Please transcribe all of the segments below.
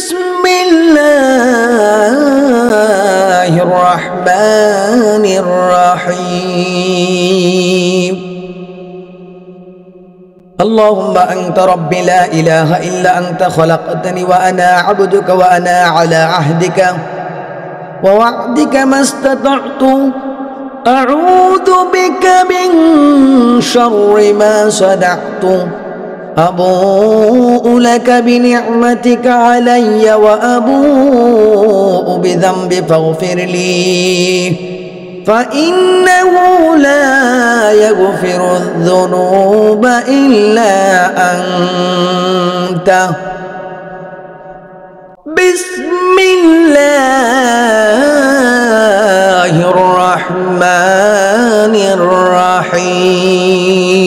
بسم الله الرحمن الرحيم. اللهم أنت ربي لا إله إلا أنت خلقتني وأنا عبدك وأنا على عهدك ووعدك ما استطعت أعوذ بك من شر ما صنعت أبوء لك بنعمتك علي وأبوء بذنبي فاغفر لي فإنه لا يغفر الذنوب إلا أنت. بسم الله الرحمن الرحيم.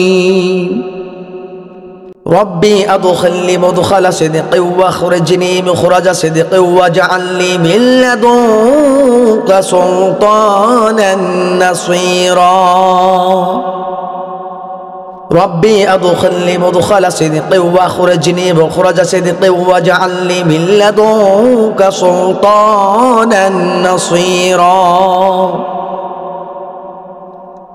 ربي أدخلني مدخل صدق واخرجني مخرج صدق واجعل لي من لدنك سلطانا نصيرا. ربي أدخلني مدخل صدق واخرجني مخرج صدق واجعل لي من لدنك سلطانا نصيرا.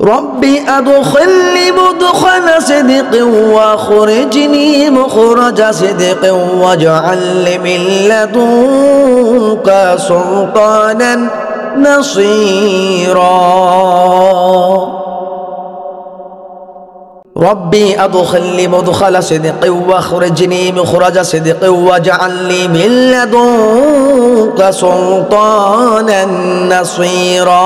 ربي أدخلني مدخل صدق واخرجني مخرج صدق واجعل لي من لدنك سلطانا نصيرا. ربي أدخلني مدخل صدق واخرجني مخرج صدق واجعل لي من لدنك سلطانا نصيرا.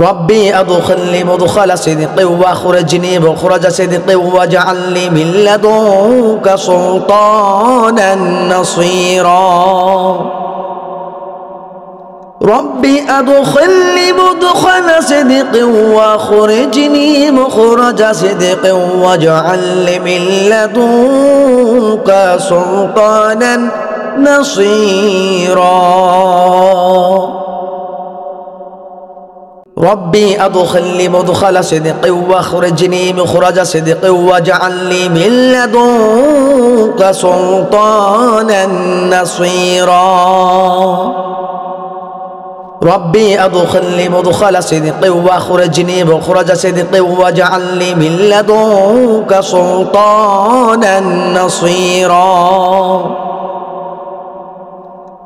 ربي أدخلني مدخل صدق واخرجني مخرج صدق واجعل لي من لدنك سلطانا نصيرا. ربي أدخلني مدخل صدق واخرجني مخرج صدق واجعل لي من لدنك سلطانا نصيرا. ربي أدخلني مدخل صدق واخرجني مخرج صدق واجعل لي من لدنك سلطانا نصيرا. ربي أدخلني مدخل صدق واخرجني مخرج صدق واجعل لي من لدنك سلطانا نصيرا.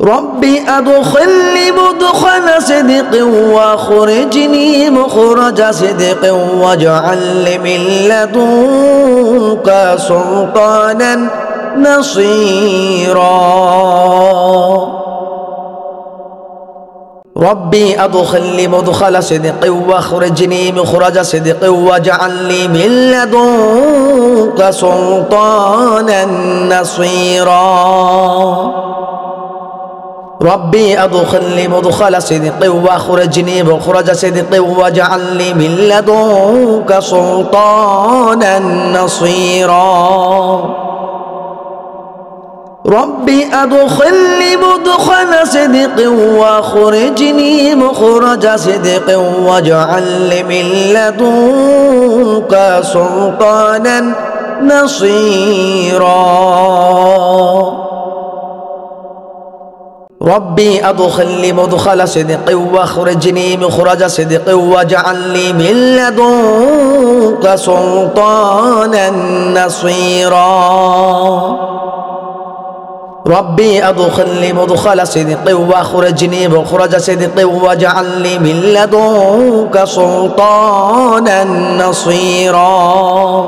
ربي أدخلني مدخل صدق واخرجني مخرج صدق واجعل لي من لدنك سلطانا نصيرا. ربي أدخلني مدخل صدق واخرجني مخرج صدق واجعل لي من لدنك سلطانا نصيرا. ربي أدخلني مدخل صدق واخرجني مخرج صدق واجعل لي من لدنك سلطانا نصيرا. ربي أدخلني مدخل صدق واخرجني مخرج صدق واجعل لي من لدنك سلطانا نصيرا. ربي أدخلني مدخل صدق واخرجني مخرج صدق واجعل لي من لدنك سلطانا نصيرا. ربي أدخلني مدخل صدق واخرجني مخرج صدق واجعل لي من لدنك سلطانا نصيرا.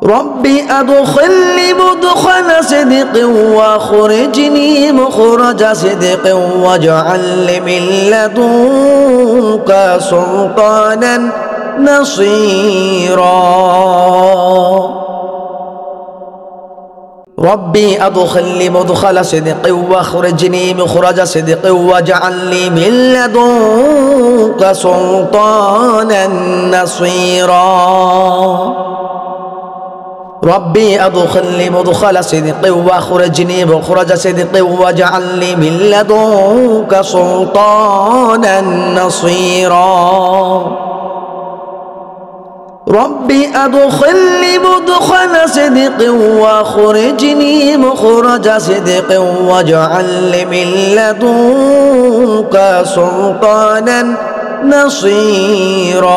ربي أدخلني مدخل صدق واخرجني مخرج صدق واجعل لي من لدنك سلطانا نصيرا. ربي أدخلني مدخل صدق واخرجني مخرج صدق واجعل لي من لدنك سلطانا نصيرا. ربي أدخلني مدخل صدق واخرجني مخرج صدق واجعل لي من لدنك سلطانا نصيرا. ربي أدخلني مدخل صدق واخرجني مخرج صدق واجعل لي من لدنك سلطانا نصيرا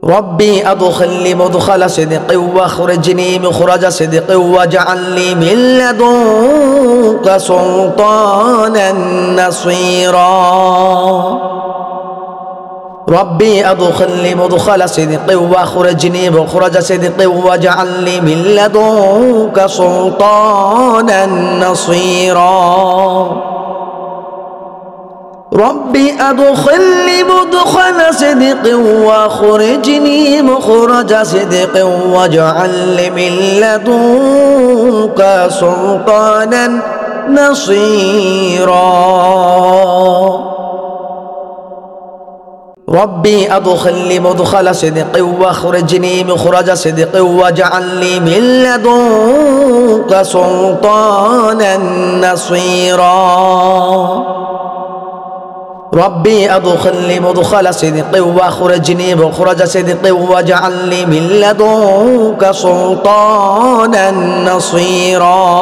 ربي أدخلني مدخل صدق واخرجني مخرج صدق واجعل لي من لدنك سلطانا نصيرا ربي أدخلني مدخل صدق واخرجني مخرج صدق واجعل لي من لدنك سلطانا نصيرا ربي أدخلني مدخل صدق واخرجني مخرج صدق واجعل لي من لدنك سلطانا نصيرا ربي أدخلني مدخل صدق واخرجني مخرج صدق واجعل لي من لدنك سلطانا نصيرا ربي أدخلني مدخل صدق واخرجني مخرج صدق واجعل لي من لدنك سلطانا نصيرا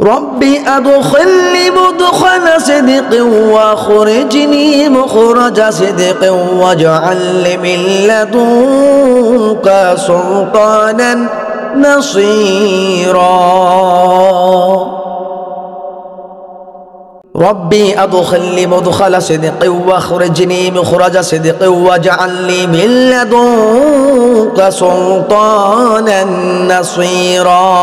ربي أدخلني مدخل صدق واخرجني مخرج صدق واجعل لي من لدنك سلطانا نصيرا ربي أدخلني مدخل صدق واخرجني مخرج صدق واجعل لي من لدنك سلطانا نصيرا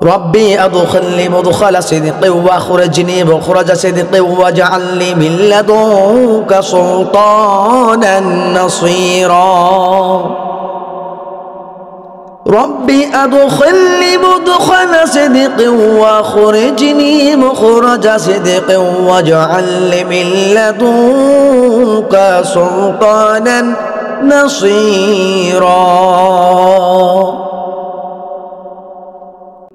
ربي أدخلني مدخل صدق واخرجني مخرج صدق واجعل لي من لدنك سلطانا نصيرا ربي أدخلني مدخل صدق واخرجني مخرج صدق واجعل لي من لدنك سلطانا نصيرا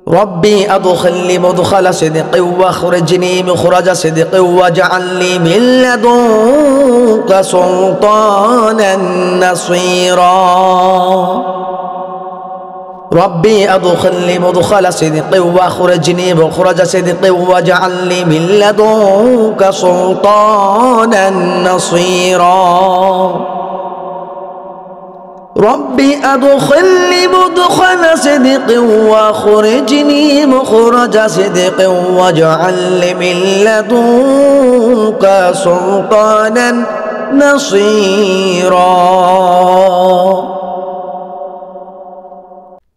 ربي أدخلني مدخل صدق واخرجني مخرج صدق واجعل لي من لدنك سلطانا نصيرا ربي أدخلني مدخل صدق واخرجني مخرج صدق واجعل لي من لدنك سلطانا نصيرا ربي أدخلني مدخل صدق واخرجني مخرج صدق واجعل لي من لدنك سلطانا نصيرا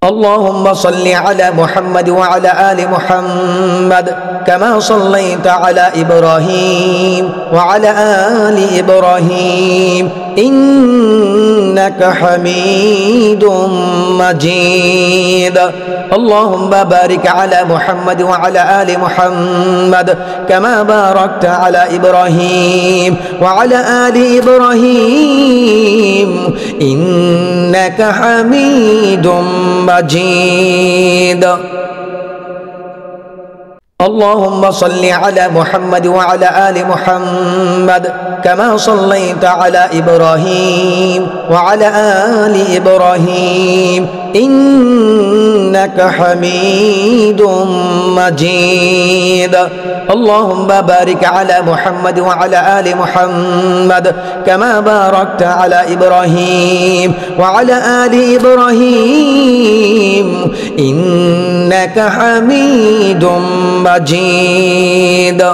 اللهم صل على محمد وعلى آل محمد كما صليت على إبراهيم وعلى آل إبراهيم إنك حميد مجيد اللهم بارك على محمد وعلى آل محمد كما باركت على إبراهيم وعلى آل إبراهيم إنك حميد مجيد اللهم صل على محمد وعلى آل محمد كما صليت على إبراهيم وعلى آل إبراهيم إنك حميد مجيد اللهم بارك على محمد وعلى آل محمد كما باركت على إبراهيم وعلى آل إبراهيم إنك حميد مجيد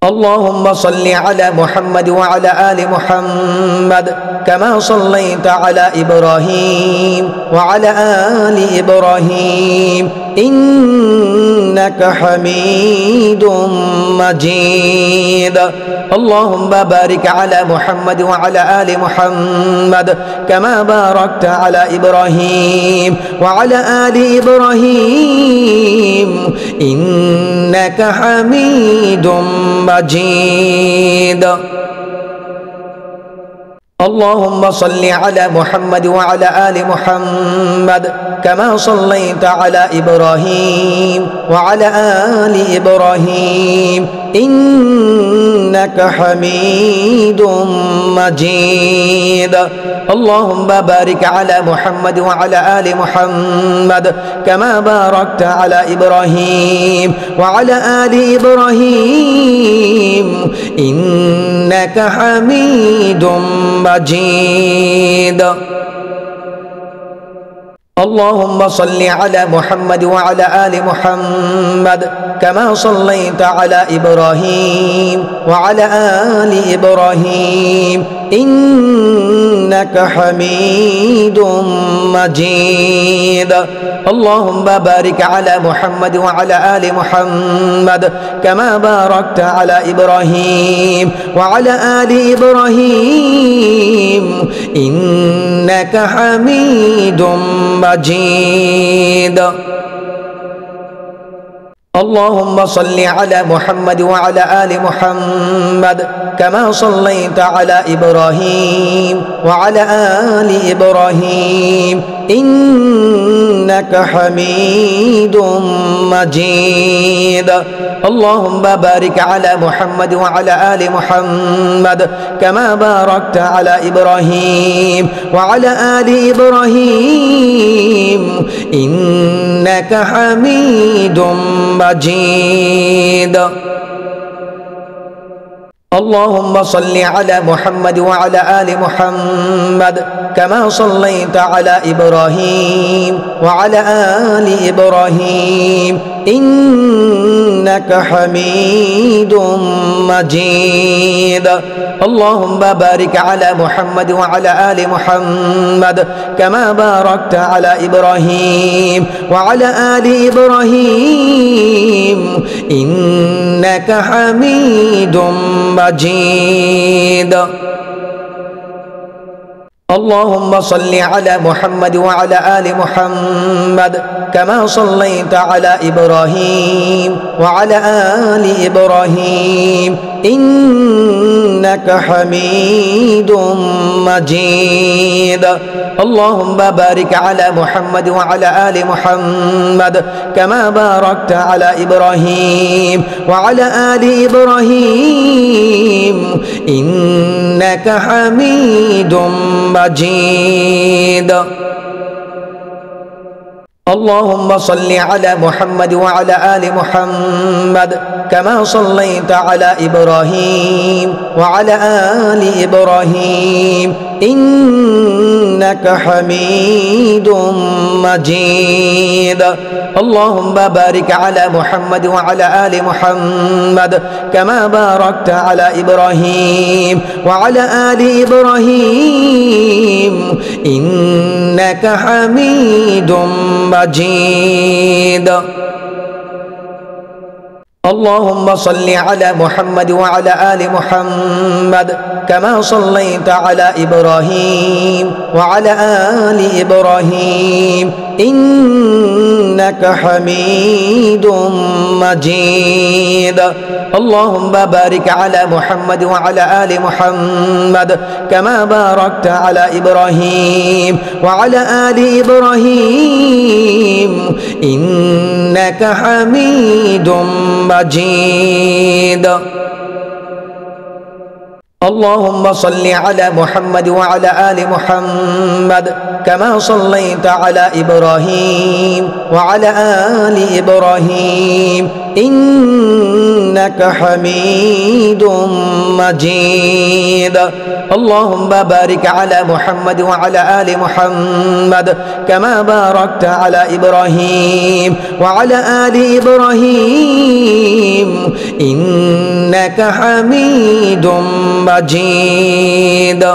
اللهم صل على محمد وعلى آل محمد كما صليت على إبراهيم وعلى آل إبراهيم إنك حميد مجيد اللهم بارك على محمد وعلى آل محمد كما باركت على إبراهيم وعلى آل إبراهيم إنك حميد مجيد اللهم صل على محمد وعلى آل محمد كما صليت على إبراهيم وعلى آل إبراهيم إنك حميد مجيد اللهم بارك على محمد وعلى آل محمد كما باركت على إبراهيم وعلى آل إبراهيم إنك حميد مجيد اللهم صل على محمد وعلى آل محمد كما صليت على إبراهيم وعلى آل إبراهيم إنك حميد مجيد اللهم بارك على محمد وعلى آل محمد كما باركت على إبراهيم وعلى آل إبراهيم إنك حميد مجيد اللهم صل على محمد وعلى آل محمد كما صليت على إبراهيم وعلى آل إبراهيم إنك حميد مجيد اللهم بارك على محمد وعلى آل محمد كما باركت على إبراهيم وعلى آل إبراهيم إنك حميد مجيد اللهم صل على محمد وعلى آل محمد كما صليت على إبراهيم وعلى آل إبراهيم إنك حميد مجيد اللهم بارك على محمد وعلى آل محمد كما باركت على إبراهيم وعلى آل إبراهيم إنك حميد مجيد اللهم صل على محمد وعلى آل محمد كما صليت على إبراهيم وعلى آل إبراهيم إنك حميد مجيد اللهم بارك على محمد وعلى آل محمد كما باركت على إبراهيم وعلى آل إبراهيم إنك حميد مجيد اللهم صل على محمد وعلى آل محمد كما صليت على إبراهيم وعلى آل إبراهيم إنك حميد مجيد اللهم بارك على محمد وعلى آل محمد كما باركت على إبراهيم وعلى آل إبراهيم إنك حميد مجيد اللهم صل على محمد وعلى آل محمد كما صليت على إبراهيم وعلى آل إبراهيم إنك حميد مجيد اللهم بارك على محمد وعلى آل محمد كما باركت على إبراهيم وعلى آل إبراهيم إنك حميد مجيد اللهم صل على محمد وعلى آل محمد كما صليت على إبراهيم وعلى آل إبراهيم إنك حميد مجيد اللهم بارك على محمد وعلى آل محمد كما باركت على إبراهيم وعلى آل إبراهيم إنك حميد مجيد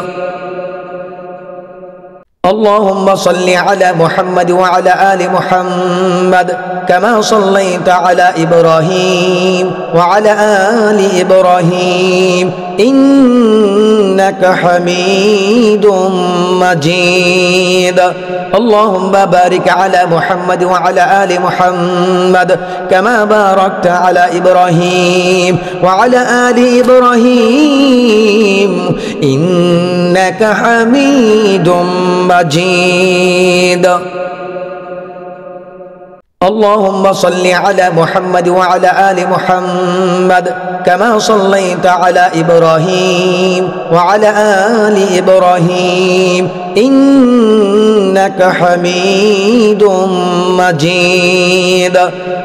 اللهم صل على محمد وعلى آل محمد كما صليت على إبراهيم وعلى آل إبراهيم إنك حميد مجيد اللهم بارك على محمد وعلى آل محمد كما باركت على إبراهيم وعلى آل إبراهيم إنك حميد مجيد اللهم صل على محمد وعلى آل محمد كما صليت على إبراهيم وعلى آل إبراهيم إنك حميد مجيد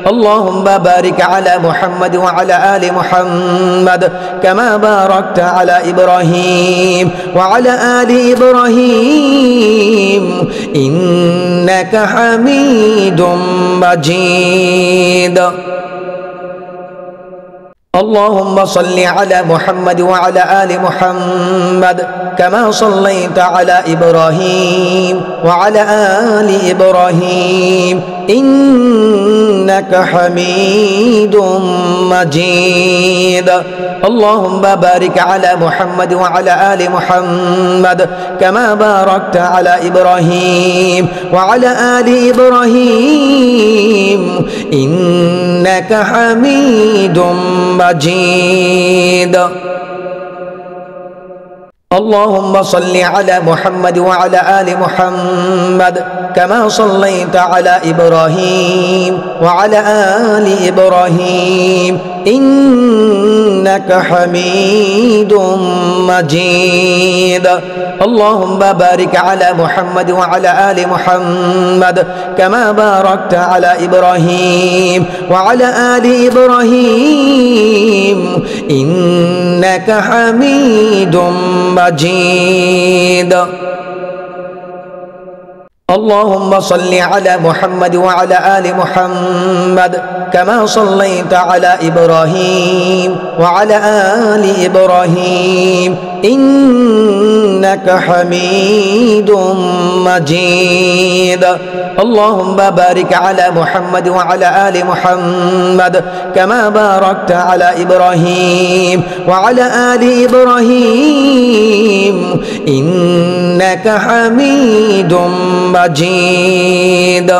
اللهم بارك على محمد وعلى آل محمد كما باركت على إبراهيم وعلى آل إبراهيم إنك حميد مجيد اللهم صل على محمد وعلى آل محمد كما صليت على إبراهيم وعلى آل إبراهيم إنك حميد مجيد اللهم بارك على محمد وعلى آل محمد كما باركت على إبراهيم وعلى آل إبراهيم إنك حميد مجيد اللهم صل على محمد وعلى آل محمد كما صليت على إبراهيم وعلى آل إبراهيم إنك حميد مجيد اللهم بارك على محمد وعلى آل محمد كما باركت على إبراهيم وعلى آل إبراهيم إنك حميد مجيد اللهم صل على محمد وعلى آل محمد كما صليت على إبراهيم وعلى آل إبراهيم إنك حميد مجيد اللهم بارك على محمد وعلى آل محمد كما باركت على إبراهيم وعلى آل إبراهيم إنك حميد مجيد